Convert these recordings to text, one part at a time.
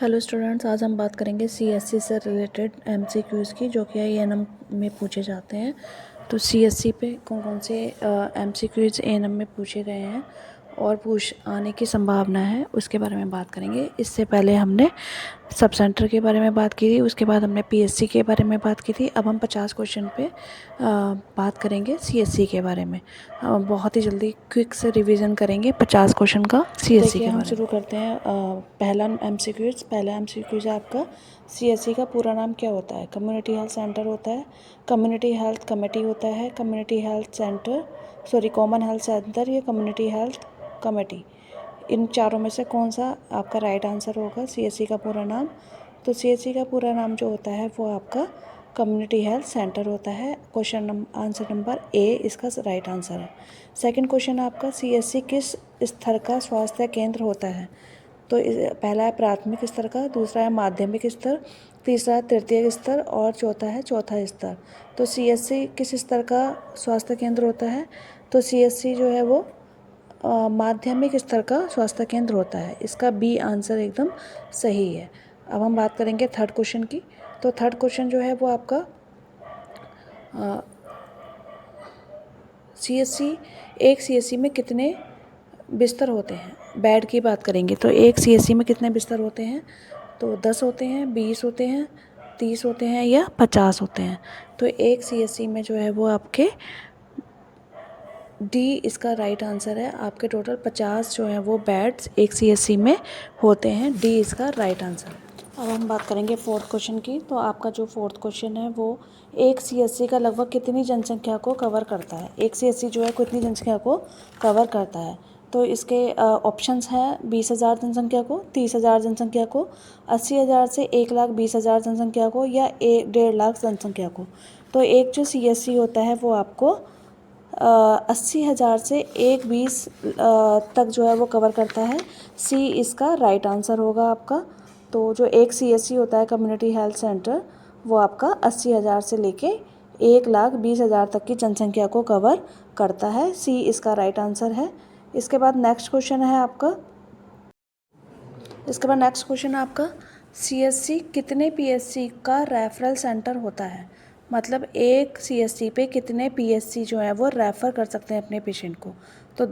Hello students, आज हम बात करेंगे सीएससी से रिलेटेड एमसीक्यूज़ की, जो कि एएनएम में पूछे जाते हैं। तो सीएससी पे कौन कौन से एमसीक्यूज़ एएनएम में पूछे गए हैं और पूछ आने की संभावना है, उसके बारे में बात करेंगे। इससे पहले हमने सब सेंटर के बारे में बात की थी, उसके बाद हमने पीएससी के बारे में बात की थी। अब हम 50 क्वेश्चन पे बात करेंगे सीएससी के बारे में। बहुत ही जल्दी क्विक से रिवीजन करेंगे 50 क्वेश्चन का सीएससी के बारे में। हम शुरू करते हैं पहला एमसीक्यूज़ है आपका, सीएससी का पूरा नाम क्या होता है? कम्युनिटी हेल्थ सेंटर होता है, कम्युनिटी हेल्थ कमेटी होता है, community health centre common health centre या कम्युनिटी हेल्थ कमेटी। इन चारों में से कौन सा आपका राइट आंसर होगा सीएससी का पूरा नाम? तो सीएससी का पूरा नाम जो होता है वो आपका कम्युनिटी हेल्थ सेंटर होता है। आंसर नंबर ए इसका राइट आंसर है। सेकंड क्वेश्चन आपका, सीएससी किस स्तर का स्वास्थ्य केंद्र होता है? तो पहला है प्राथमिक स्तर का, दूसरा है माध्यमिक स्तर, तीसरा है तृतीय स्तर और चौथा है चौथा स्तर। तो सीएससी किस स्तर का स्वास्थ्य केंद्र होता है? तो सीएससी जो है वो माध्यमिक स्तर का स्वास्थ्य केंद्र होता है। इसका बी आंसर एकदम सही है। अब हम बात करेंगे थर्ड क्वेश्चन की। तो थर्ड क्वेश्चन जो है वो आपका एक सीएससी में कितने बिस्तर होते हैं? बेड की बात करेंगे तो एक सीएससी में कितने बिस्तर होते हैं? तो 10 होते हैं, 20 होते हैं, 30 होते हैं या 50 होते हैं। तो एक सीएससी में जो है वो आपके डी इसका राइट आंसर है। आपके टोटल 50 जो हैं वो बेड्स एक सीएससी में होते हैं। डी इसका राइट आंसर है। अब हम बात करेंगे फोर्थ क्वेश्चन की। तो आपका जो फोर्थ क्वेश्चन है वो एक सीएससी का लगभग कितनी जनसंख्या को कवर करता है? एक सीएससी जो है कितनी जनसंख्या को कवर करता है? तो इसके ऑप्शंस हैं 20,000 जनसंख्या को, 30,000 जनसंख्या को, 80,000 से 1,20,000 जनसंख्या को या 1.5 लाख जनसंख्या को। तो एक जो सीएससी होता है वो आपको 80,000 से 1,20 तक जो है वो कवर करता है। सी इसका राइट आंसर होगा आपका। तो जो एक सीएससी होता है कम्युनिटी हेल्थ सेंटर, वो आपका 80,000 से लेके 1,20,000 तक की जनसंख्या को कवर करता है। सी इसका राइट आंसर है। इसके बाद नेक्स्ट क्वेश्चन है आपका सीएससी कितने पीएससी का रेफरल सेंटर होता है? मतलब एक सीएससी पे कितने पीएससी जो है वो रेफ़र कर सकते हैं अपने पेशेंट को? तो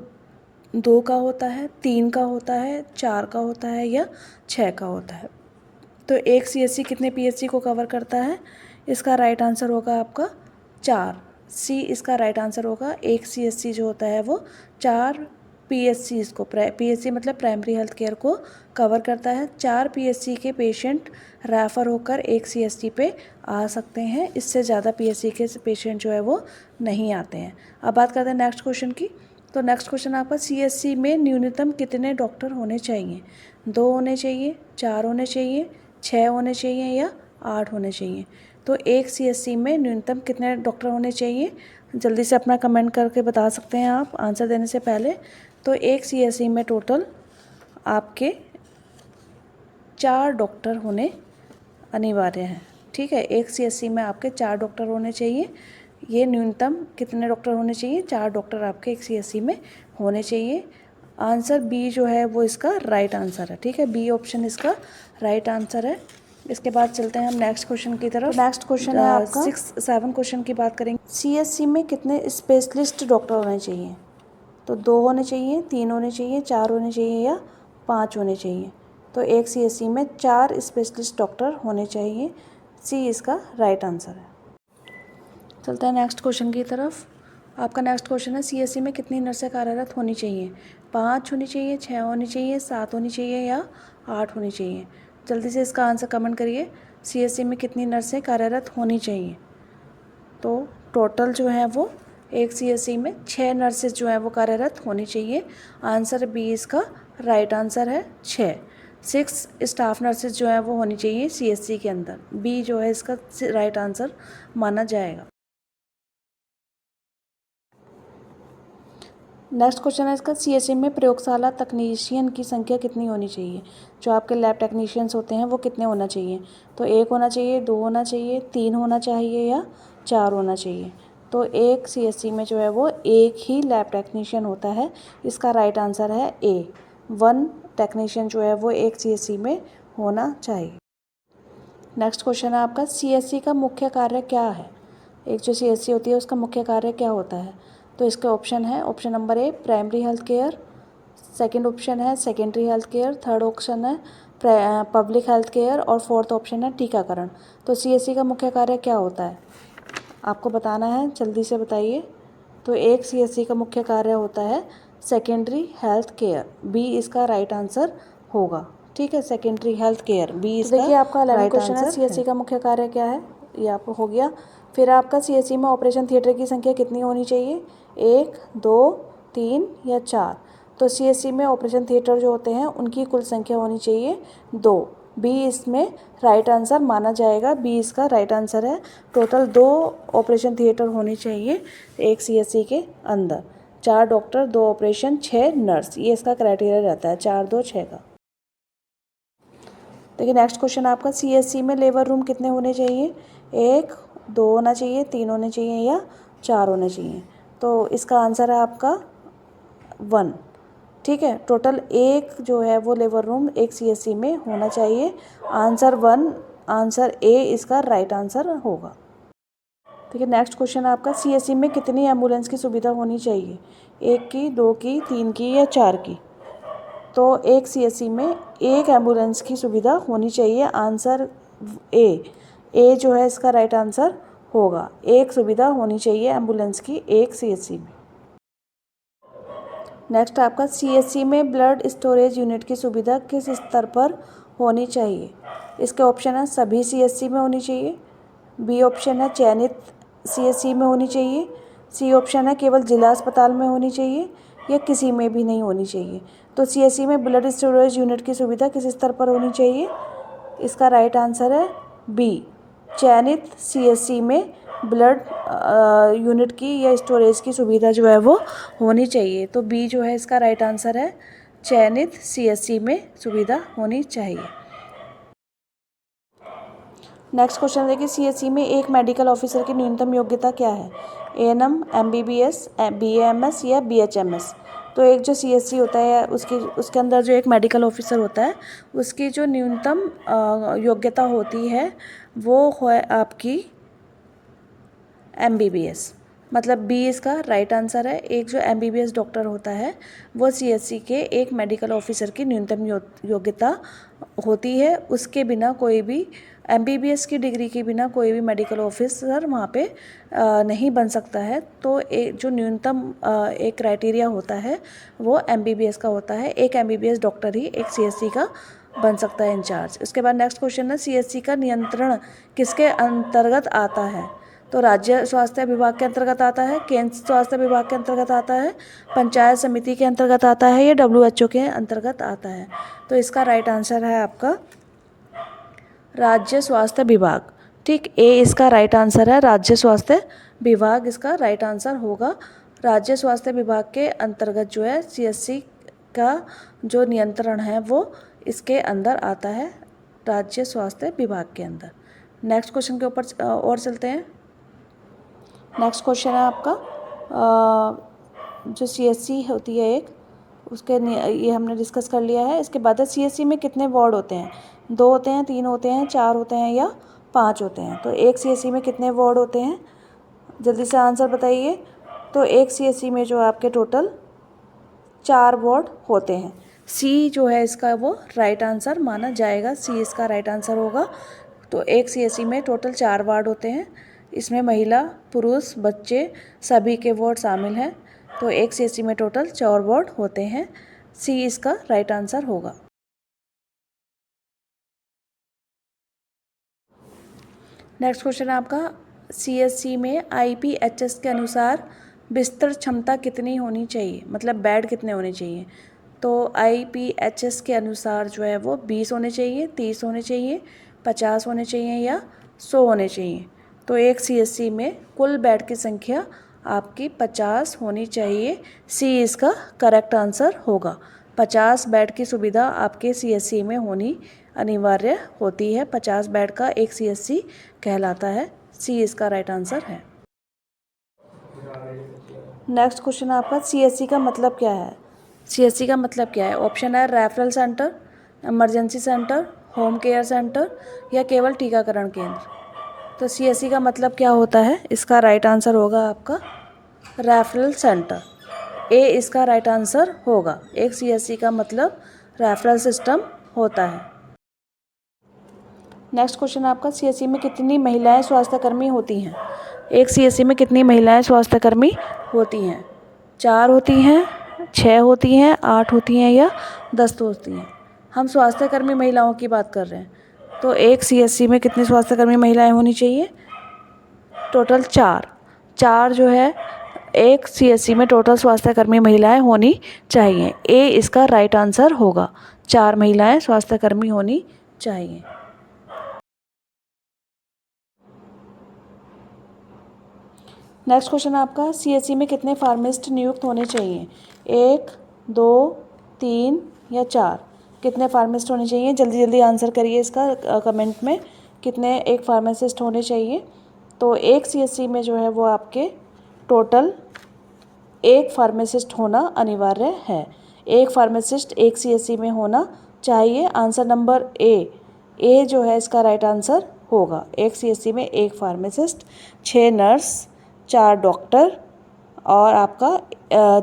2 का होता है, 3 का होता है, 4 का होता है या 6 का होता है। तो एक सीएससी कितने पीएससी को कवर करता है? इसका राइट आंसर होगा आपका 4। सी इसका राइट आंसर होगा। एक सीएससी जो होता है वो 4 पीएससी को पीएससी मतलब प्राइमरी हेल्थ केयर को कवर करता है। 4 पीएससी के पेशेंट रेफ़र होकर एक सीएससी पे आ सकते हैं। इससे ज़्यादा पीएससी के पेशेंट जो है वो नहीं आते हैं। अब बात करते हैं नेक्स्ट क्वेश्चन की। तो नेक्स्ट क्वेश्चन आपका, सीएससी में न्यूनतम कितने डॉक्टर होने चाहिए? 2 होने चाहिए, 4 होने चाहिए, 6 होने चाहिए या 8 होने चाहिए? तो एक सीएससी में न्यूनतम कितने डॉक्टर होने चाहिए? जल्दी से अपना कमेंट करके बता सकते हैं आप आंसर देने से पहले। तो एक सीएससी में टोटल आपके 4 डॉक्टर होने अनिवार्य हैं। ठीक है, एक सीएससी में आपके 4 डॉक्टर होने चाहिए। ये न्यूनतम कितने डॉक्टर होने चाहिए? 4 डॉक्टर आपके एक सीएससी में होने चाहिए। आंसर बी जो है वो इसका राइट आंसर है। ठीक है, बी ऑप्शन इसका राइट आंसर है। इसके बाद चलते हैं हम नेक्स्ट क्वेश्चन की तरफ। नेक्स्ट क्वेश्चन है आपका 7 क्वेश्चन की बात करेंगे। सीएससी में कितने स्पेशलिस्ट डॉक्टर होने चाहिए? तो 2 होने चाहिए, 3 होने चाहिए, 4 होने चाहिए या 5 होने चाहिए? तो एक सीएससी में 4 स्पेशलिस्ट डॉक्टर होने चाहिए। सी इसका राइट आंसर है। चलते हैं नेक्स्ट क्वेश्चन की तरफ। आपका नेक्स्ट क्वेश्चन है, सीएससी में कितनी नर्सें कार्यरत होनी चाहिए? 5 होनी चाहिए, 6 होनी चाहिए, 7 होनी चाहिए या 8 होनी चाहिए? जल्दी से इसका आंसर कमेंट करिए। सीएससी में कितनी नर्सें कार्यरत होनी चाहिए? तो टोटल जो है वो एक सीएससी में 6 नर्सेज जो है वो कार्यरत होनी चाहिए। आंसर बी इसका राइट आंसर है। 6 स्टाफ नर्सेज जो है वो होनी चाहिए सीएससी के अंदर। बी जो है इसका राइट आंसर माना जाएगा। नेक्स्ट क्वेश्चन है इसका, सीएससी में प्रयोगशाला तकनीशियन की संख्या कितनी होनी चाहिए? जो आपके लैब टेक्नीशियंस होते हैं वो कितने होना चाहिए? तो 1 होना चाहिए, 2 होना चाहिए, 3 होना चाहिए या 4 होना चाहिए? तो एक सीएससी में जो है वो एक ही लैब टेक्नीशियन होता है। इसका राइट आंसर है ए। 1 टेक्नीशियन जो है वो एक सीएससी में होना चाहिए। नेक्स्ट क्वेश्चन है आपका, सीएससी का मुख्य कार्य क्या है? एक जो सीएससी होती है उसका मुख्य कार्य क्या होता है? तो इसके ऑप्शन है, option number A primary health care, second option है secondary health care, third option है पब्लिक हेल्थ केयर और फोर्थ ऑप्शन है टीकाकरण। तो सीएससी का मुख्य कार्य क्या होता है आपको बताना है, जल्दी से बताइए। तो एक सीएससी का मुख्य कार्य होता है सेकेंडरी हेल्थ केयर, बी इसका राइट आंसर होगा। ठीक है, सेकेंडरी हेल्थ केयर बी इसका देखिए आपका 11 राइट क्वेश्चन है, आंसर सीएससी है। का मुख्य कार्य क्या है, ये आपको हो गया। फिर आपका सीएससी में ऑपरेशन थिएटर की संख्या कितनी होनी चाहिए, 1, 2, 3 या 4? तो सीएससी में ऑपरेशन थिएटर जो होते हैं उनकी कुल संख्या होनी चाहिए 2, बी इसमें राइट आंसर माना जाएगा, बी इसका राइट आंसर है। टोटल 2 ऑपरेशन थिएटर होनी चाहिए एक सीएससी के अंदर, 4 डॉक्टर, 2 ऑपरेशन, 6 नर्स, ये इसका क्राइटेरिया रहता है 4, 2, 6 का। देखिए नेक्स्ट क्वेश्चन आपका, सीएससी में लेबर रूम कितने होने चाहिए, 1, 2 होना चाहिए, 3 होने चाहिए या 4 होने चाहिए? तो इसका आंसर है आपका 1। ठीक है, टोटल 1 जो है वो लेबर रूम एक सीएससी में होना चाहिए। आंसर 1, आंसर ए इसका राइट आंसर होगा। ठीक है, नेक्स्ट क्वेश्चन आपका, सीएससी में कितनी एम्बुलेंस की सुविधा होनी चाहिए, 1 की, 2 की, 3 की या 4 की? तो एक सीएससी में 1 एम्बुलेंस की सुविधा होनी चाहिए, आंसर ए जो है इसका राइट आंसर होगा। 1 सुविधा होनी चाहिए एम्बुलेंस की एक सीएससी में। नेक्स्ट आपका, सीएससी में ब्लड स्टोरेज यूनिट की सुविधा किस स्तर पर होनी चाहिए? इसके ऑप्शन है सभी सीएससी में होनी चाहिए, बी ऑप्शन है चयनित सीएससी में होनी चाहिए, सी ऑप्शन है केवल जिला अस्पताल में होनी चाहिए या किसी में भी नहीं होनी चाहिए। तो सीएससी में ब्लड स्टोरेज यूनिट की सुविधा किस स्तर पर होनी चाहिए? इसका राइट आंसर है बी, चयनित सीएससी में ब्लड यूनिट की या स्टोरेज की सुविधा जो है वो होनी चाहिए। तो बी जो है इसका राइट आंसर है, चयनित सीएससी में सुविधा होनी चाहिए। नेक्स्ट क्वेश्चन देखिए, सीएससी में एक मेडिकल ऑफिसर की न्यूनतम योग्यता क्या है, एएनएम, एमबीबीएस, बीएएमएस या बीएचएमएस? तो एक जो सीएससी होता है उसके अंदर जो एक मेडिकल ऑफिसर होता है उसकी जो न्यूनतम योग्यता होती है वो है आपकी एमबीबीएस, मतलब बी इसका राइट आंसर है। एक जो एमबीबीएस डॉक्टर होता है वो सीएससी के एक मेडिकल ऑफिसर की न्यूनतम योग्यता होती है, उसके बिना कोई भी एमबीबीएस की डिग्री के बिना कोई भी मेडिकल ऑफिसर वहाँ पे नहीं बन सकता है। तो एक जो न्यूनतम एक क्राइटेरिया होता है वो एमबीबीएस का होता है, एक एमबीबीएस डॉक्टर ही एक सीएससी का बन सकता है इंचार्ज। उसके बाद नेक्स्ट क्वेश्चन है, सीएससी का नियंत्रण किसके अंतर्गत आता है? तो राज्य स्वास्थ्य विभाग के अंतर्गत आता है, केंद्र स्वास्थ्य विभाग के अंतर्गत आता है, पंचायत समिति के अंतर्गत आता है या डब्ल्यूएचओ के अंतर्गत आता है? तो इसका राइट आंसर है आपका राज्य स्वास्थ्य विभाग। ठीक, ए इसका राइट आंसर है, राज्य स्वास्थ्य विभाग इसका राइट आंसर होगा। राज्य स्वास्थ्य विभाग के अंतर्गत जो है सीएससी का जो नियंत्रण है वो इसके अंदर आता है, राज्य स्वास्थ्य विभाग के अंदर। नेक्स्ट क्वेश्चन के ऊपर और चलते हैं। नेक्स्ट क्वेश्चन है आपका, जो सीएससी होती है एक उसके ये हमने डिस्कस कर लिया है। इसके बाद सीएससी में कितने वार्ड होते हैं, 2 होते हैं, 3 होते हैं, 4 होते हैं या 5 होते हैं? तो एक सीएससी में कितने वार्ड होते हैं, जल्दी से आंसर बताइए। तो एक सीएससी में जो आपके टोटल 4 वार्ड होते हैं, सी जो है इसका वो राइट आंसर माना जाएगा, सी इसका राइट आंसर होगा। तो एक सीएससी में टोटल 4 वार्ड होते हैं, इसमें महिला, पुरुष, बच्चे सभी के वार्ड शामिल हैं। तो एक सीएससी में टोटल 4 वार्ड होते हैं, सी इसका राइट आंसर होगा। नेक्स्ट क्वेश्चन है आपका, सीएससी में आईपीएचएस के अनुसार बिस्तर क्षमता कितनी होनी चाहिए, मतलब बेड कितने होने चाहिए? तो आईपीएचएस के अनुसार जो है वो 20 होने चाहिए, 30 होने चाहिए, 50 होने चाहिए या 100 होने चाहिए? तो एक सीएससी में कुल बेड की संख्या आपकी 50 होनी चाहिए, सी इसका करेक्ट आंसर होगा। 50 बेड की सुविधा आपके सीएससी में होनी अनिवार्य होती है, 50 बेड का एक सीएससी कहलाता है, सी इसका राइट आंसर है। नेक्स्ट क्वेश्चन आपका, सीएससी का मतलब क्या है? सीएससी का मतलब क्या है? ऑप्शन है referral centre, emergency centre, home care centre या केवल टीकाकरण केंद्र। तो सीएससी का मतलब क्या होता है? इसका राइट आंसर होगा आपका रेफरल सेंटर। ए इसका राइट आंसर होगा। एक सीएससी का मतलब रेफरल सिस्टम होता है। नेक्स्ट क्वेश्चन आपका, सीएससी में कितनी महिलाएं स्वास्थ्यकर्मी होती हैं? एक सीएससी में कितनी महिलाएं स्वास्थ्यकर्मी होती हैं? 4 होती हैं, 6 होती हैं, 8 होती हैं या 10 होती हैं? हम स्वास्थ्यकर्मी महिलाओं की बात कर रहे हैं। तो एक सीएससी में कितनी स्वास्थ्यकर्मी महिलाएं होनी चाहिए? टोटल 4 जो है एक सीएससी में टोटल स्वास्थ्यकर्मी महिलाएं होनी चाहिए। ए इसका राइट आंसर होगा। 4 महिलाएं स्वास्थ्यकर्मी होनी चाहिए। नेक्स्ट क्वेश्चन आपका, सीएससी में कितने फार्मासिस्ट नियुक्त होने चाहिए? 1, 2, 3 या 4? कितने फार्मासिस्ट होने चाहिए? जल्दी जल्दी आंसर करिए इसका कमेंट में। कितने एक फार्मासिस्ट होने चाहिए? तो एक सीएससी में जो है वो आपके टोटल एक फार्मासिस्ट होना अनिवार्य है। एक फार्मासिस्ट एक सीएससी में होना चाहिए। आंसर नंबर ए जो है इसका राइट आंसर होगा। एक सीएससी में एक फार्मासिस्ट, 6 नर्स, 4 डॉक्टर और आपका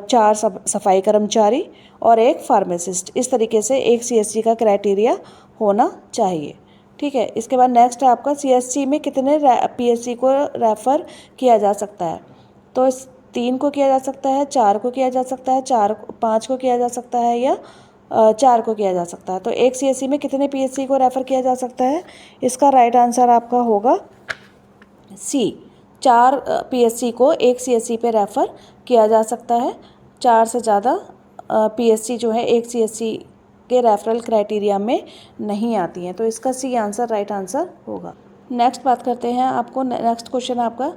4 सफाई कर्मचारी और एक फार्मासिस्ट। इस तरीके से एक सीएससी का क्राइटेरिया होना चाहिए। ठीक है। इसके बाद नेक्स्ट है आपका, सीएससी में कितने पीएससी को रेफ़र किया जा सकता है? तो 3 को किया जा सकता है, 4 को किया जा सकता है, 5 को किया जा सकता है या 4 को किया जा सकता है। तो एक सीएससी में कितने पीएससी को रेफ़र किया जा सकता है? इसका राइट आंसर आपका होगा सी। 4 पीएससी को एक सीएससी पे रेफ़र किया जा सकता है। 4 से ज़्यादा पीएससी जो है एक सीएससी के रेफरल क्राइटेरिया में नहीं आती हैं। तो इसका सी आंसर राइट आंसर होगा। नेक्स्ट बात करते हैं आपको। नेक्स्ट क्वेश्चन आपका,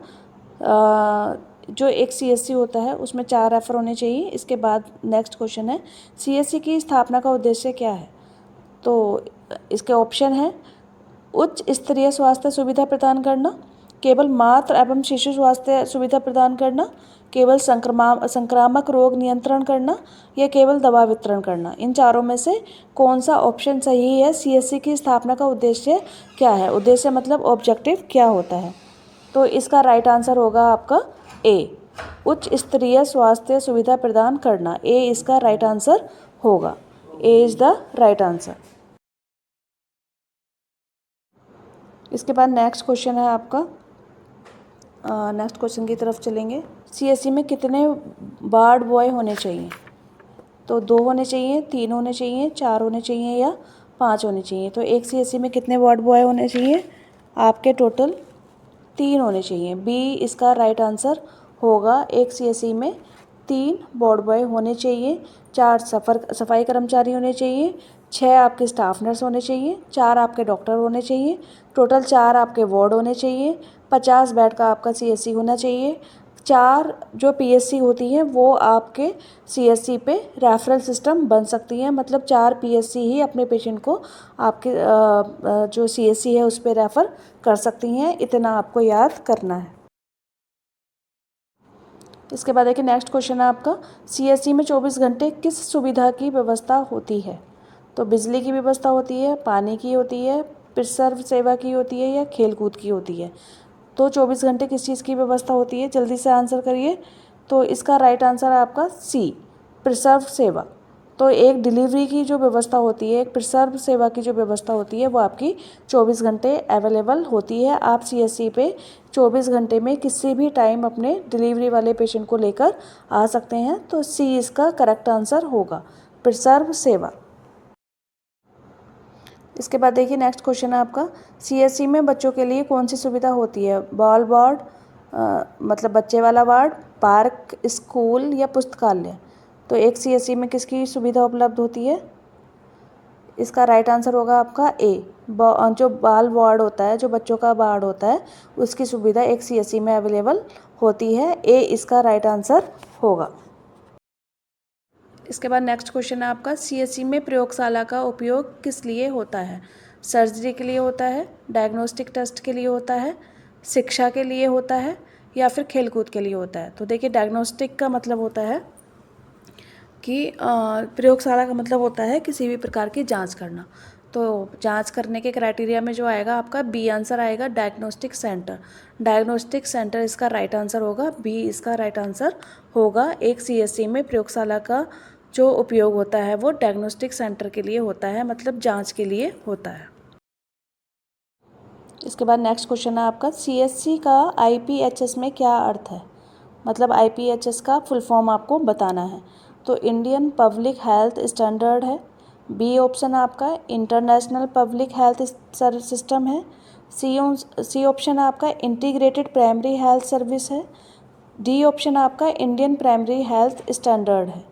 जो एक सीएससी होता है उसमें 4 रेफर होने चाहिए। इसके बाद नेक्स्ट क्वेश्चन है, सीएससी की स्थापना का उद्देश्य क्या है? तो इसके ऑप्शन है, उच्च स्तरीय स्वास्थ्य सुविधा प्रदान करना, केवल मातृ एवं शिशु स्वास्थ्य सुविधा प्रदान करना, केवल संक्रामक रोग नियंत्रण करना या केवल दवा वितरण करना। इन चारों में से कौन सा ऑप्शन सही है? सीएससी की स्थापना का उद्देश्य क्या है? उद्देश्य मतलब ऑब्जेक्टिव क्या होता है? तो इसका राइट आंसर होगा आपका ए, उच्च स्तरीय स्वास्थ्य सुविधा प्रदान करना। ए इसका राइट आंसर होगा। A is the right answer. इसके बाद नेक्स्ट क्वेश्चन है आपका, नेक्स्ट क्वेश्चन की तरफ चलेंगे। सीएससी में कितने वार्ड बॉय होने चाहिए? तो 2 होने चाहिए, 3 होने चाहिए, 4 होने चाहिए या 5 होने चाहिए? तो एक सीएससी में कितने वार्ड बॉय होने चाहिए? आपके टोटल 3 होने चाहिए। बी इसका राइट आंसर होगा। एक सीएससी में 3 वार्ड बॉय होने चाहिए, 4 सफाई कर्मचारी होने चाहिए, 6 आपके स्टाफ नर्स होने चाहिए, 4 आपके डॉक्टर होने चाहिए, टोटल 4 आपके वार्ड होने चाहिए, 50 बेड का आपका सीएससी होना चाहिए। 4 जो पीएससी होती हैं वो आपके सीएससी पे रेफरल सिस्टम बन सकती हैं। मतलब 4 पीएससी ही अपने पेशेंट को आपके जो सीएससी है उस पर रेफ़र कर सकती हैं। इतना आपको याद करना है। इसके बाद देखिए नेक्स्ट क्वेश्चन है आपका, सीएससी में 24 घंटे किस सुविधा की व्यवस्था होती है? तो बिजली की व्यवस्था होती है, पानी की होती है, प्रसव सेवा की होती है या खेलकूद की होती है? तो 24 घंटे किस चीज़ की व्यवस्था होती है? जल्दी से आंसर करिए। तो इसका राइट आंसर है आपका सी, प्रसव सेवा। तो एक डिलीवरी की जो व्यवस्था होती है, एक प्रसव सेवा की जो व्यवस्था होती है वो आपकी 24 घंटे अवेलेबल होती है। आप सीएससी पे 24 घंटे में किसी भी टाइम अपने डिलीवरी वाले पेशेंट को लेकर आ सकते हैं। तो सी इसका करेक्ट आंसर होगा, प्रसव सेवा। इसके बाद देखिए नेक्स्ट क्वेश्चन है आपका, सीएससी में बच्चों के लिए कौन सी सुविधा होती है? बॉल वार्ड मतलब बच्चे वाला वार्ड, पार्क, स्कूल या पुस्तकालय? तो एक सीएससी में किसकी सुविधा उपलब्ध होती है? इसका राइट आंसर होगा आपका ए, जो बाल वार्ड होता है, जो बच्चों का वार्ड होता है, उसकी सुविधा एक सीएससी में अवेलेबल होती है। ए इसका राइट आंसर होगा। इसके बाद नेक्स्ट क्वेश्चन है आपका, सीएससी में प्रयोगशाला का उपयोग किस लिए होता है? सर्जरी के लिए होता है, डायग्नोस्टिक टेस्ट के लिए होता है, शिक्षा के लिए होता है या फिर खेलकूद के लिए होता है? तो देखिए डायग्नोस्टिक का मतलब होता है कि प्रयोगशाला का मतलब होता है किसी भी प्रकार की जांच करना। तो जांच करने के क्राइटेरिया में जो आएगा आपका बी आंसर आएगा, डायग्नोस्टिक सेंटर। डायग्नोस्टिक सेंटर इसका राइट आंसर होगा, बी इसका राइट आंसर होगा। एक सीएससी में प्रयोगशाला का जो उपयोग होता है वो डायग्नोस्टिक सेंटर के लिए होता है, मतलब जांच के लिए होता है। इसके बाद नेक्स्ट क्वेश्चन है आपका, सीएससी का आईपीएचएस में क्या अर्थ है, मतलब आईपीएचएस का फुल फॉर्म आपको बताना है। तो इंडियन पब्लिक हेल्थ स्टैंडर्ड है, बी ऑप्शन आपका इंटरनेशनल पब्लिक हेल्थ सिस्टम है, सी ऑप्शन आपका इंटीग्रेटेड प्राइमरी हेल्थ सर्विस है, डी ऑप्शन आपका इंडियन प्राइमरी हेल्थ स्टैंडर्ड है।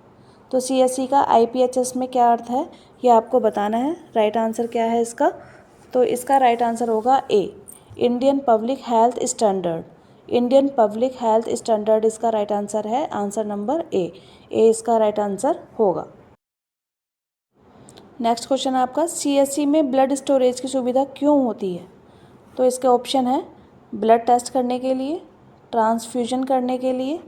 तो सीएससी का आईपीएचएस में क्या अर्थ है ये आपको बताना है। राइट आंसर क्या है इसका, तो इसका राइट आंसर होगा A, Indian public health standard. Indian public health standard इसका राइट आंसर है, आंसर नंबर ए इसका राइट आंसर होगा। नेक्स्ट क्वेश्चन आपका, सीएससी में ब्लड स्टोरेज की सुविधा क्यों होती है। तो इसके ऑप्शन है ब्लड टेस्ट करने के लिए, ट्रांसफ्यूजन करने के लिए,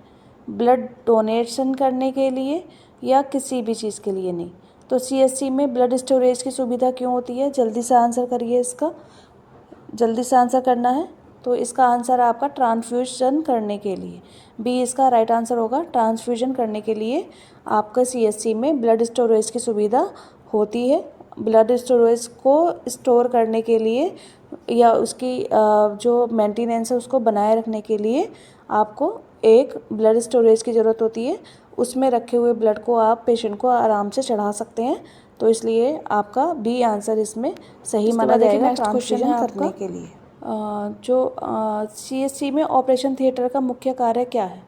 ब्लड डोनेशन करने के लिए, या किसी भी चीज़ के लिए नहीं। तो सीएससी में ब्लड स्टोरेज की सुविधा क्यों होती है, जल्दी से आंसर करिए इसका, जल्दी से आंसर करना है। तो इसका आंसर आपका ट्रांसफ्यूजन करने के लिए, बी इसका राइट आंसर होगा। ट्रांसफ्यूजन करने के लिए आपका सीएससी में ब्लड स्टोरेज की सुविधा होती है। ब्लड स्टोरेज को स्टोर करने के लिए या उसकी जो मेंटेनेंस है उसको बनाए रखने के लिए आपको एक ब्लड स्टोरेज की ज़रूरत होती है। उसमें रखे हुए ब्लड को आप पेशेंट को आराम से चढ़ा सकते हैं, तो इसलिए आपका बी आंसर इसमें सही माना जाएगा ट्रांसफ्यूजन करने के लिए। जो सीएससी में ऑपरेशन थिएटर का मुख्य कार्य क्या है।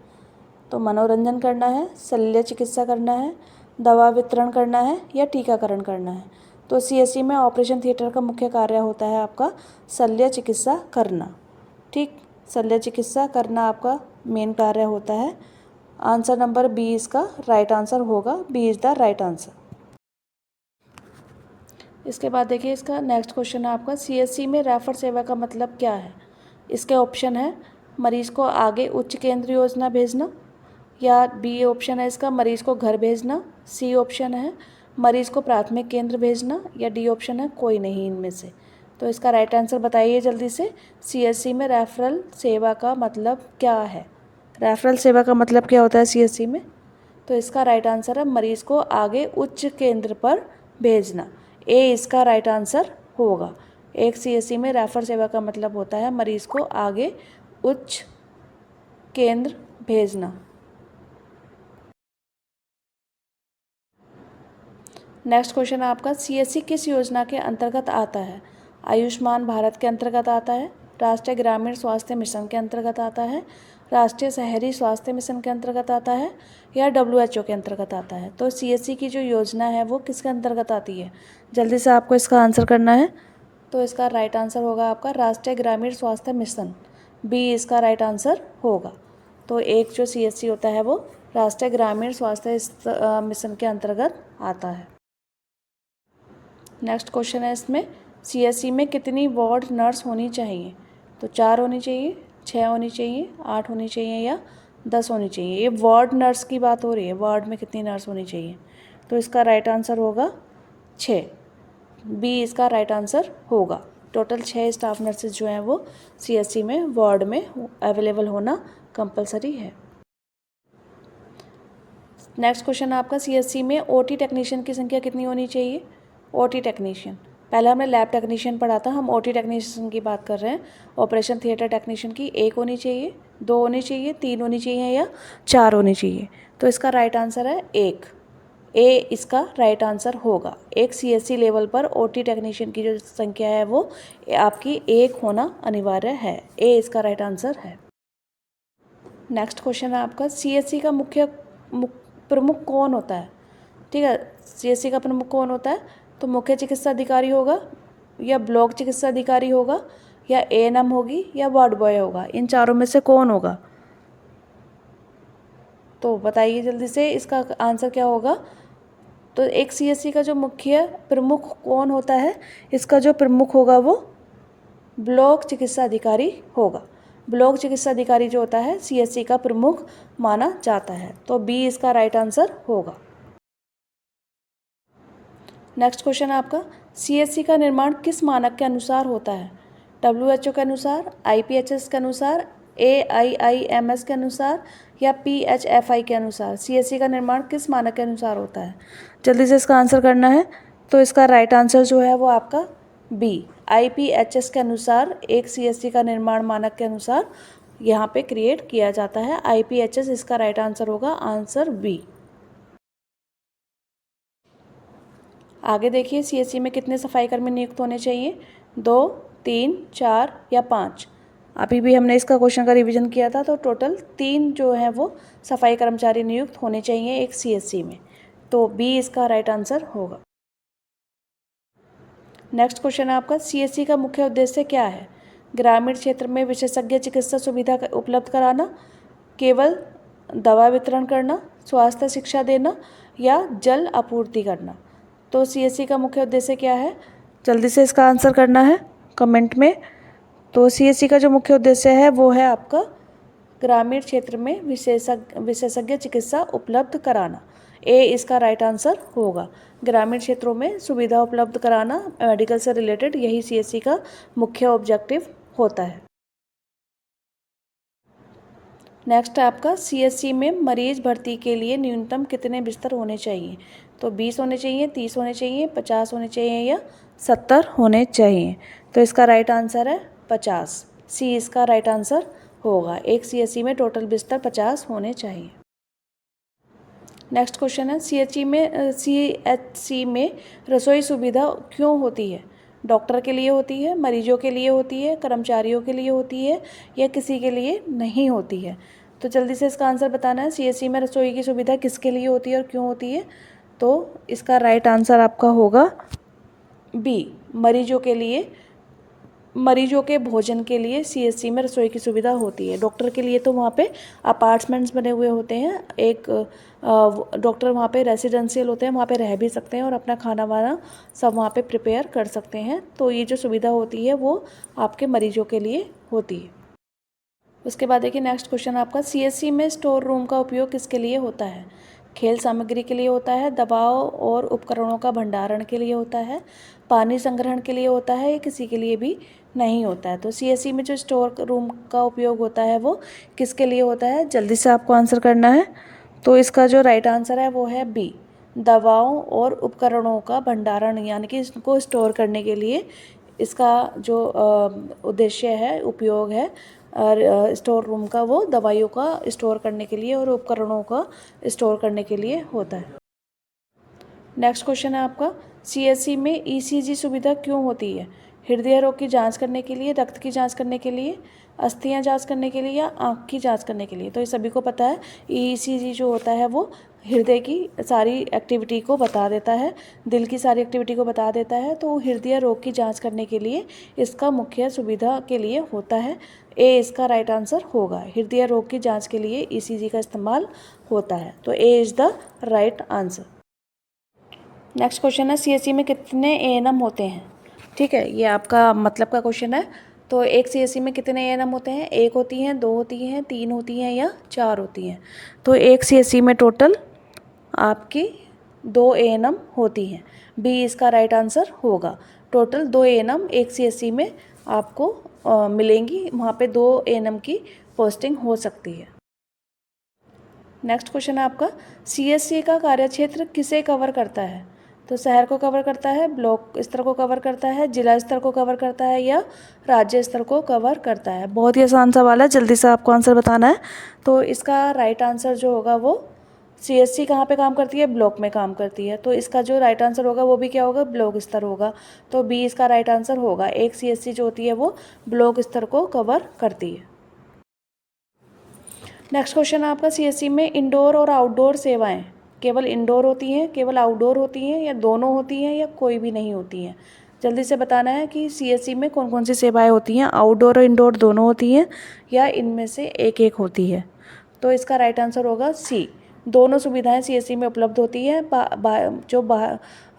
तो मनोरंजन करना है, शल्य चिकित्सा करना है, दवा वितरण करना है, या टीकाकरण करना है। तो सीएससी में ऑपरेशन थिएटर का मुख्य कार्य होता है आपका शल्य चिकित्सा करना। ठीक, शल्य चिकित्सा करना आपका मेन कार्य होता है। आंसर नंबर बी इसका राइट आंसर होगा, b is the right answer. इसके बाद देखिए इसका नेक्स्ट क्वेश्चन है आपका, सीएससी में रेफर सेवा का मतलब क्या है। इसके ऑप्शन है मरीज़ को आगे उच्च केंद्र योजना भेजना, या बी ऑप्शन है इसका मरीज़ को घर भेजना, सी ऑप्शन है मरीज़ को प्राथमिक केंद्र भेजना, या डी ऑप्शन है कोई नहीं इनमें से। तो इसका राइट आंसर बताइए जल्दी से, सीएससी में रेफरल सेवा का मतलब क्या है। रेफरल सेवा का मतलब क्या होता है सीएससी में। तो इसका राइट आंसर है मरीज़ को आगे उच्च केंद्र पर भेजना, ए इसका राइट आंसर होगा। एक सीएससी में रेफर सेवा का मतलब होता है मरीज़ को आगे उच्च केंद्र भेजना। नेक्स्ट क्वेश्चन है आपका, सीएससी किस योजना के अंतर्गत आता है। आयुष्मान भारत के अंतर्गत आता है, राष्ट्रीय ग्रामीण स्वास्थ्य मिशन के अंतर्गत आता है, राष्ट्रीय शहरी स्वास्थ्य मिशन के अंतर्गत आता है, या WHO के अंतर्गत आता है। तो सीएससी की जो योजना है वो किसके अंतर्गत आती है, जल्दी से आपको इसका आंसर करना है। तो इसका राइट आंसर होगा आपका राष्ट्रीय ग्रामीण स्वास्थ्य मिशन, बी इसका राइट आंसर होगा। तो एक जो सीएससी होता है वो राष्ट्रीय ग्रामीण स्वास्थ्य मिशन के अंतर्गत आता है। नेक्स्ट क्वेश्चन है इसमें, सीएससी में कितनी वार्ड नर्स होनी चाहिए। तो 4 होनी चाहिए, 6 होनी चाहिए, 8 होनी चाहिए, या 10 होनी चाहिए। ये वार्ड नर्स की बात हो रही है, वार्ड में कितनी नर्स होनी चाहिए। तो इसका राइट आंसर होगा 6, बी इसका राइट आंसर होगा। टोटल 6 स्टाफ नर्सेज जो हैं वो सीएससी में वार्ड में अवेलेबल होना कंपलसरी है। नेक्स्ट क्वेश्चन आपका, सीएससी में ओटी टेक्नीशियन की संख्या कितनी होनी चाहिए। ओटी टेक्नीशियन, पहले हमने लैब टेक्नीशियन पढ़ा था, हम ओटी टेक्नीशियन की बात कर रहे हैं। ऑपरेशन थिएटर टेक्नीशियन की 1 होनी चाहिए, 2 होनी चाहिए, 3 होनी चाहिए, या 4 होनी चाहिए। तो इसका राइट आंसर है 1, ए इसका राइट आंसर होगा। एक सीएससी लेवल पर ओटी टेक्नीशियन की जो संख्या है वो आपकी 1 होना अनिवार्य है, ए इसका राइट आंसर है। नेक्स्ट क्वेश्चन है आपका, सीएससी का प्रमुख कौन होता है। ठीक है, सीएससी का प्रमुख कौन होता है। तो मुख्य चिकित्सा अधिकारी होगा, या ब्लॉक चिकित्सा अधिकारी होगा, या एएनएम होगी, या वार्ड बॉय होगा। इन चारों में से कौन होगा, तो बताइए जल्दी से इसका आंसर क्या होगा। तो एक सीएससी का जो मुख्य प्रमुख कौन होता है, इसका जो प्रमुख होगा वो ब्लॉक चिकित्सा अधिकारी होगा। ब्लॉक चिकित्सा अधिकारी जो होता है सीएससी का प्रमुख माना जाता है। तो बी इसका राइट आंसर होगा। नेक्स्ट क्वेश्चन है आपका, सीएससी का निर्माण किस मानक के अनुसार होता है? WHO के अनुसार, IPHS के अनुसार, AIIMS के अनुसार या PHFI के अनुसार सीएससी का निर्माण किस मानक के अनुसार होता है? जल्दी से इसका आंसर करना है। तो इसका राइट आंसर जो है वो आपका बी, IPHS के अनुसार एक सीएससी का निर्माण मानक के अनुसार यहाँ पे क्रिएट किया जाता है। IPHS इसका राइट आंसर होगा, आंसर बी। आगे देखिए, सीएससी में कितने सफाई कर्मी नियुक्त होने चाहिए? 2, 3, 4 या 5? अभी भी हमने इसका क्वेश्चन का रिवीजन किया था, तो टोटल 3 जो है वो सफाई कर्मचारी नियुक्त होने चाहिए एक सीएससी में। तो बी इसका राइट आंसर होगा। नेक्स्ट क्वेश्चन है आपका, सीएससी का मुख्य उद्देश्य क्या है? ग्रामीण क्षेत्र में विशेषज्ञ चिकित्सा सुविधा उपलब्ध कराना, केवल दवा वितरण करना, स्वास्थ्य शिक्षा देना या जल आपूर्ति करना? तो सीएससी का मुख्य उद्देश्य क्या है? जल्दी से इसका आंसर करना है कमेंट में। तो सीएससी का जो मुख्य उद्देश्य है वो है आपका ग्रामीण क्षेत्र में विशेषज्ञ चिकित्सा उपलब्ध कराना। ए इसका राइट आंसर होगा। ग्रामीण क्षेत्रों में सुविधा उपलब्ध कराना, मेडिकल से रिलेटेड, यही सीएससी का मुख्य ऑब्जेक्टिव होता है। नेक्स्ट है आपका, सीएससी में मरीज भर्ती के लिए न्यूनतम कितने बिस्तर होने चाहिए? तो 20 होने चाहिए, 30 होने चाहिए, 50 होने चाहिए या 70 होने चाहिए? तो इसका राइट आंसर है 50। सी इसका राइट आंसर होगा। एक सीएससी में टोटल बिस्तर 50 होने चाहिए। नेक्स्ट क्वेश्चन है, सीएचसी में रसोई सुविधा क्यों होती है? डॉक्टर के लिए होती है, मरीजों के लिए होती है, कर्मचारियों के लिए होती है या किसी के लिए नहीं होती है? तो जल्दी से इसका आंसर बताना है। सीएससी में रसोई की सुविधा किसके लिए होती है और क्यों होती है? तो इसका राइट आंसर आपका होगा बी, मरीजों के लिए, मरीजों के भोजन के लिए सीएससी में रसोई की सुविधा होती है। डॉक्टर के लिए तो वहाँ पे अपार्टमेंट्स बने हुए होते हैं, एक डॉक्टर वहाँ पे रेसिडेंशियल होते हैं, वहाँ पे रह भी सकते हैं और अपना खाना वाना सब वहाँ पे प्रिपेयर कर सकते हैं। तो ये जो सुविधा होती है वो आपके मरीजों के लिए होती है। उसके बाद देखिए, नेक्स्ट क्वेश्चन आपका, सीएससी में स्टोर रूम का उपयोग किसके लिए होता है? खेल सामग्री के लिए होता है, दवाओं और उपकरणों का भंडारण के लिए होता है, पानी संग्रहण के लिए होता है या किसी के लिए भी नहीं होता है? तो सीएससी में जो स्टोर रूम का उपयोग होता है वो किसके लिए होता है? जल्दी से आपको आंसर करना है। तो इसका जो राइट आंसर है वो है बी, दवाओं और उपकरणों का भंडारण, यानी कि इसको स्टोर करने के लिए इसका जो उद्देश्य है, उपयोग है और स्टोर रूम का, वो दवाइयों का स्टोर करने के लिए और उपकरणों का स्टोर करने के लिए होता है। नेक्स्ट क्वेश्चन है आपका, सीएससी में ईसीजी सुविधा क्यों होती है? हृदय रोग की जांच करने के लिए, रक्त की जांच करने के लिए, अस्थियां जांच करने के लिए या आँख की जांच करने के लिए? तो ये सभी को पता है, ईसीजी जो होता है वो हृदय की सारी एक्टिविटी को बता देता है, दिल की सारी एक्टिविटी को बता देता है। तो हृदय रोग की जांच करने के लिए इसका मुख्य सुविधा के लिए होता है। ए इसका राइट आंसर होगा। हृदय रोग की जांच के लिए ईसीजी का इस्तेमाल होता है। तो A is the right answer. Next question है, सीएससी में कितने एएनएम होते हैं? ठीक है, ये आपका मतलब का क्वेश्चन है। तो एक सीएससी में कितने एएनएम होते हैं? 1 होती हैं, 2 होती हैं, 3 होती हैं या 4 होती हैं? तो एक सीएससी में टोटल आपकी 2 एएनएम होती हैं। बी इसका राइट आंसर होगा। टोटल 2 एएनएम एक सीएससी में आपको मिलेंगी, वहाँ पे 2 एएनएम की पोस्टिंग हो सकती है। नेक्स्ट क्वेश्चन है आपका, सीएससी का कार्यक्षेत्र किसे कवर करता है? तो शहर को कवर करता है, ब्लॉक स्तर को कवर करता है, जिला स्तर को कवर करता है या राज्य स्तर को कवर करता है? बहुत ही आसान सवाल है, जल्दी से आपको आंसर बताना है। तो इसका राइट आंसर जो होगा वो, सीएससी कहाँ पे काम करती है? ब्लॉक में काम करती है। तो इसका जो राइट आंसर होगा वो भी क्या होगा? ब्लॉक स्तर होगा। तो बी इसका राइट आंसर होगा। एक सीएससी जो होती है वो ब्लॉक स्तर को कवर करती है। नेक्स्ट क्वेश्चन है आपका, सीएससी में इंडोर और आउटडोर सेवाएं केवल इंडोर होती हैं, केवल आउटडोर होती हैं या दोनों होती हैं या कोई भी नहीं होती हैं? जल्दी से बताना है कि सीएससी में कौन कौन सी सेवाएं होती हैं, आउटडोर और इंडोर दोनों होती हैं या इनमें से एक एक होती है? तो इसका राइट आंसर होगा सी, दोनों सुविधाएं सीएससी में उपलब्ध होती है।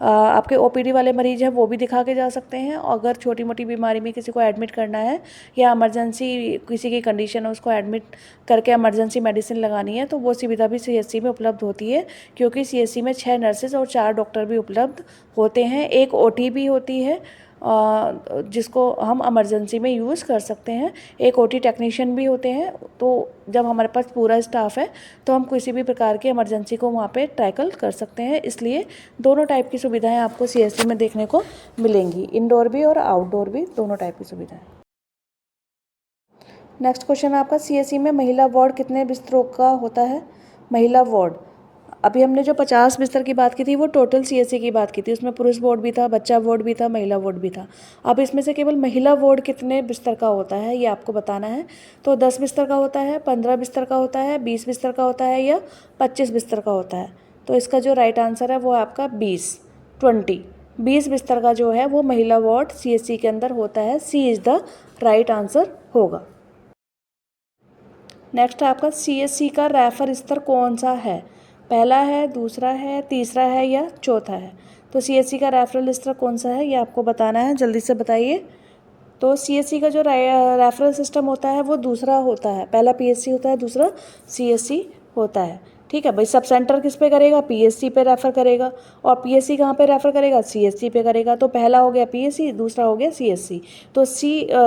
आपके ओपीडी वाले मरीज हैं वो भी दिखा के जा सकते हैं। अगर छोटी मोटी बीमारी में किसी को एडमिट करना है या इमरजेंसी किसी की कंडीशन है उसको एडमिट करके इमरजेंसी मेडिसिन लगानी है तो वो सुविधा भी सीएससी में उपलब्ध होती है, क्योंकि सीएससी में 6 नर्सेज और 4 डॉक्टर भी उपलब्ध होते हैं। एक ओटी भी होती है जिसको हम इमरजेंसी में यूज़ कर सकते हैं। एक ओटी टेक्नीशियन भी होते हैं। तो जब हमारे पास पूरा स्टाफ है तो हम किसी भी प्रकार की इमरजेंसी को वहाँ पे टैकल कर सकते हैं। इसलिए दोनों टाइप की सुविधाएं आपको सीएससी में देखने को मिलेंगी, इंडोर भी और आउटडोर भी, दोनों टाइप की सुविधाएं। नेक्स्ट क्वेश्चन आपका, सीएससी में महिला वार्ड कितने बिस्तरों का होता है? महिला वार्ड, अभी हमने जो 50 बिस्तर की बात की थी वो टोटल सीएससी की बात की थी, उसमें पुरुष वार्ड भी था, बच्चा वार्ड भी था, महिला वार्ड भी था। अब इसमें से केवल महिला वार्ड कितने बिस्तर का होता है ये आपको बताना है। तो 10 बिस्तर का होता है, 15 बिस्तर का होता है, 20 बिस्तर का होता है या 25 बिस्तर का होता है। तो इसका जो राइट आंसर है वो आपका 20 बिस्तर का जो है वो महिला वार्ड सीएससी के अंदर होता है। सी इज़ द राइट आंसर होगा। नेक्स्ट आपका, सीएससी का रेफर स्तर कौन सा है? पहला है, दूसरा है, तीसरा है या चौथा है? तो सीएससी का रेफरल स्तर कौन सा है ये आपको बताना है, जल्दी से बताइए। तो सीएससी का जो रेफरल सिस्टम होता है वो दूसरा होता है। पहला पीएससी होता है, दूसरा सीएससी होता है। ठीक है भाई, सब सेंटर किस पे करेगा? पीएससी पे रेफ़र करेगा। और पीएससी कहाँ पे रेफ़र करेगा? सीएससी पे करेगा। तो पहला हो गया पीएससी, दूसरा हो गया सीएससी। तो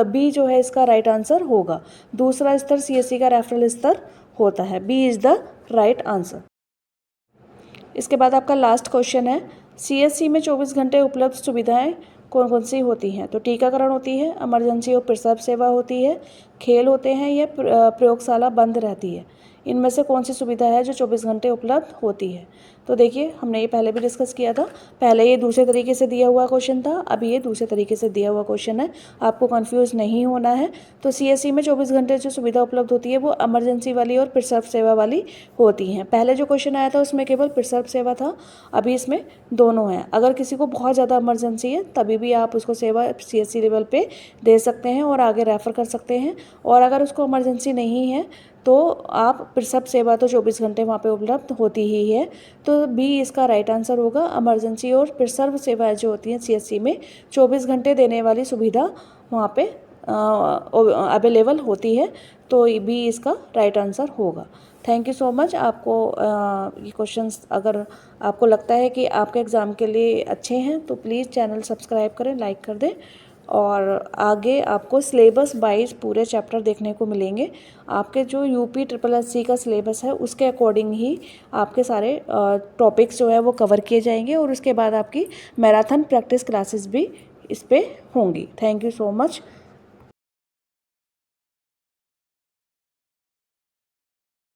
बी जो है इसका राइट आंसर होगा। दूसरा स्तर सीएससी का रेफरल स्तर होता है। B is the right answer. इसके बाद आपका लास्ट क्वेश्चन है, सीएससी में 24 घंटे उपलब्ध सुविधाएं कौन कौन सी होती हैं? तो टीकाकरण होती है, इमरजेंसी और प्रसव सेवा होती है, खेल होते हैं या प्रयोगशाला बंद रहती है। इनमें से कौन सी सुविधा है जो 24 घंटे उपलब्ध होती है? तो देखिए, हमने ये पहले भी डिस्कस किया था। पहले ये दूसरे तरीके से दिया हुआ क्वेश्चन था, अभी ये दूसरे तरीके से दिया हुआ क्वेश्चन है। आपको कंफ्यूज नहीं होना है। तो सीएससी में 24 घंटे जो सुविधा उपलब्ध होती है वो इमरजेंसी वाली और प्रसव सेवा वाली होती हैं। पहले जो क्वेश्चन आया था उसमें केवल प्रसव सेवा था, अभी इसमें दोनों हैं। अगर किसी को बहुत ज़्यादा इमरजेंसी है तभी भी आप उसको सेवा सीएससी लेवल पे दे सकते हैं और आगे रेफ़र कर सकते हैं। और अगर उसको इमरजेंसी नहीं है तो आप प्रसव सेवा तो 24 घंटे वहाँ पे उपलब्ध होती ही है। तो बी इसका राइट आंसर होगा। इमरजेंसी और प्रसव सेवाएं जो होती हैं सीएससी में 24 घंटे देने वाली सुविधा वहाँ पे अवेलेबल होती है। तो बी इसका राइट आंसर होगा। Thank you so much. आपको ये क्वेश्चंस अगर आपको लगता है कि आपके एग्ज़ाम के लिए अच्छे हैं तो प्लीज़ चैनल सब्सक्राइब करें, लाइक कर दें। और आगे आपको सिलेबस वाइज पूरे चैप्टर देखने को मिलेंगे। आपके जो यूपी SSSC का सिलेबस है उसके अकॉर्डिंग ही आपके सारे टॉपिक्स जो है वो कवर किए जाएंगे और उसके बाद आपकी मैराथन प्रैक्टिस क्लासेस भी इस पे होंगी। Thank you so much.